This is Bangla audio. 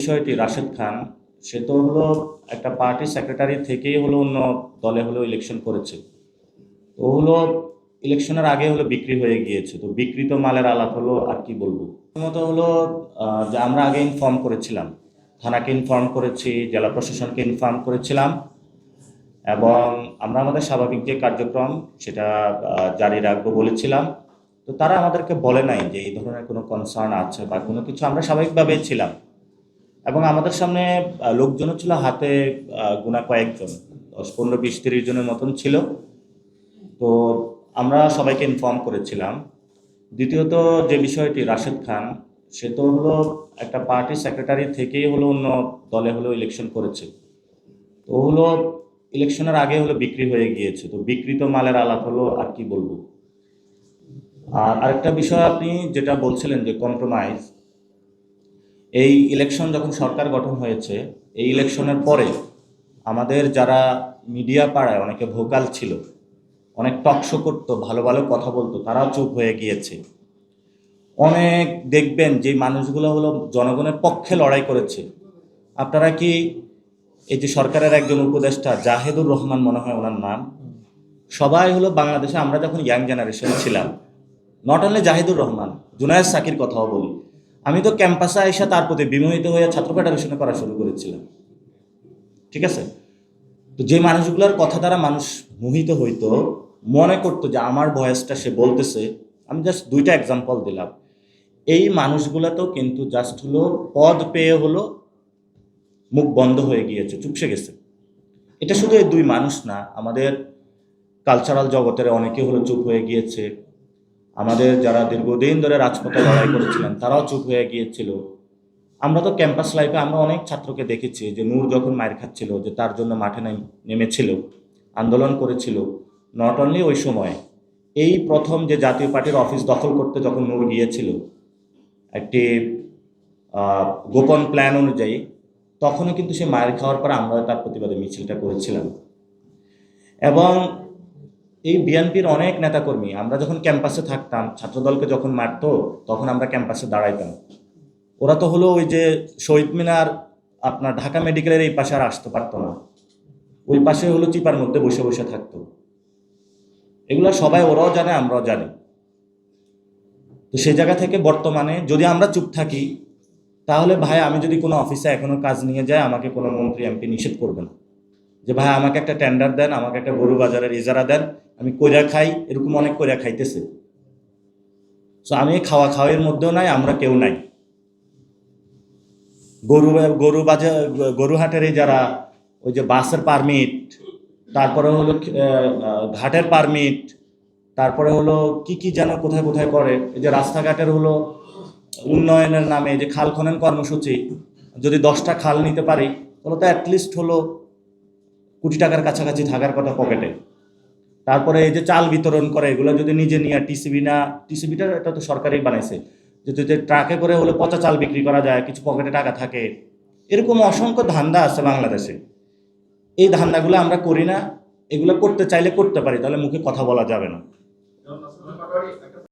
বিষয়টি রাশেদ খান, সে তো হলো একটা পার্টি সেক্রেটারি থেকেই হলো অন্য দলে হলো ইলেকশন করেছে। তো হলো ইলেকশনের আগে হলো বিক্রি হয়ে গিয়েছে। তো বিক্রিত মালের আলাপ হলো, আর কি বলবো। প্রথমত হলো যে আমরা আগে ইনফর্ম করেছিলাম, থানাকে ইনফর্ম করেছি, জেলা প্রশাসনকে ইনফর্ম করেছিলাম, এবং আমরা আমাদের স্বাভাবিক যে কার্যক্রম সেটা জারি রাখবো বলেছিলাম। তো তারা আমাদেরকে বলে নাই যে এই ধরনের কোনো কনসার্ন আছে বা কোনো কিছু। আমরা স্বাভাবিকভাবেই ছিলাম, এবং আমাদের সামনে লোকজনও ছিল হাতে গোনা কয়েকজন, 10, 15, 20, 30 জনের মতন ছিল। তো আমরা সবাইকে ইনফর্ম করেছিলাম। দ্বিতীয়ত যে বিষয়টি, রাশেদ খান, সে তো হলো একটা পার্টি সেক্রেটারি থেকেই হলো অন্য দলে হলো ইলেকশন করেছে। তো হলো ইলেকশনের আগে হলো বিক্রি হয়ে গিয়েছে। তো বিক্রিত মালের আলাপ হলো, আর কি বলবো। আর আরেকটা বিষয় আপনি যেটা বলছিলেন যে কম্প্রোমাইজ, এই ইলেকশন যখন সরকার গঠন হয়েছে, এই ইলেকশনের পরে আমাদের যারা মিডিয়া পাড়ায় অনেকে ভোকাল ছিল, অনেক টকশো করতো, ভালো ভালো কথা বলতো, তারাও চুপ হয়ে গিয়েছে। অনেক দেখবেন যে মানুষগুলো হলো জনগণের পক্ষে লড়াই করেছে। আপনারা কি এই যে সরকারের একজন উপদেষ্টা জাহেদুর রহমান মনে হয় ওনার নাম, সবাই হলো বাংলাদেশে আমরা যখন ইয়াং জেনারেশন ছিলাম, নট অনলি জাহিদুর রহমান, জুনায়েদ সাকির কথাও বলি, আমি তো ক্যাম্পাসে আইসা তার প্রতি বিমোহিত হয়ে ছাত্র ফেডারেশনে করা শুরু করেছিলাম। ঠিক আছে? তো যে মানুষগুলোর কথা দ্বারা মানুষ মোহিত হইতো, মনে করতো যে আমার ভয়েসটা সে বলতেছে, আমি জাস্ট দুইটা এক্সাম্পল দিলাম। এই মানুষগুলো তো কিন্তু জাস্ট হলো পদ পেয়ে হলো মুখ বন্ধ হয়ে গিয়েছে, চুপসে গেছে। এটা শুধু এই দুই মানুষ না, আমাদের কালচারাল জগতের অনেকে হলো চুপ হয়ে গিয়েছে। আমাদের যারা দীর্ঘদিন ধরে রাজপথে লড়াই করেছিলেন তারাও চুপ হয়ে গিয়েছিল। আমরা তো ক্যাম্পাস লাইফে আমরা অনেক ছাত্রকে দেখেছি যে নূর যখন মায়ের খাচ্ছিল, যে তার জন্য মাঠে নেমেছিল, আন্দোলন করেছিল। নট অনলি ওই সময়, এই প্রথম যে জাতীয় পার্টির অফিস দখল করতে যখন নূর গিয়েছিল একটি গোপন প্ল্যান অনুযায়ী, তখনও কিন্তু সে মায়ের খাওয়ার পর আমরা তার প্রতিবাদে মিছিলটা করেছিলাম। এবং এই বিএনপির অনেক নেতাকর্মী, আমরা যখন ক্যাম্পাসে থাকতাম, ছাত্রদলকে যখন মারতো তখন আমরা ক্যাম্পাসে দাঁড়াইতাম। ওরা তো হলো ওই যে শহীদ মিনার, আপনার ঢাকা মেডিকেলের এই পাশে আর আসতে পারতো না, ওই পাশে হলো চিপার মধ্যে বসে বসে থাকতো। এগুলো সবাই ওরাও জানে, আমরাও জানি। তো সেই জায়গা থেকে বর্তমানে যদি আমরা চুপ থাকি, তাহলে ভাই আমি যদি কোনো অফিসে এখনো কাজ নিয়ে যাই, আমাকে কোনো মন্ত্রী এমপি নিষেধ করবে না যে ভাই আমাকে একটা টেন্ডার দেন, আমাকে একটা গরু বাজারের ইজারা দেন, আমি কইরা খাই। এরকম অনেক কইরা খাইতেছে। তো আমি খাওয়া খাওয়ার মধ্যেও নাই, আমরা কেউ নাই। গরু গরু বাজার, গরু হাটের এই যারা ওই যে বাসের পারমিট, তারপরে হলো ঘাটের পারমিট, তারপরে হলো কি কি যেন কোথায় কোথায় করে, এই যে রাস্তাঘাটের হলো উন্নয়নের নামে যে খাল খনন কর্মসূচি, যদি 10টা খাল নিতে পারি তাহলে তো অ্যাটলিস্ট হলো কোটি টাকার কাছাকাছি থাকার কথা পকেটে। তারপরে এই যে চাল বিতরণ করে, এগুলো যদি নিজে নিয়ে টিসিবি না, টিসিবিটা এটা তো সরকারই বানাইছে, যে ট্রাকে করে হলে পচা চাল বিক্রি করা যায়, কিছু পকেটে টাকা থাকে। এরকম অসংখ্য ধান্দা আছে বাংলাদেশে। এই ধান্দাগুলো আমরা করি না। এগুলো করতে চাইলে করতে পারি, তাহলে মুখে কথা বলা যাবে না।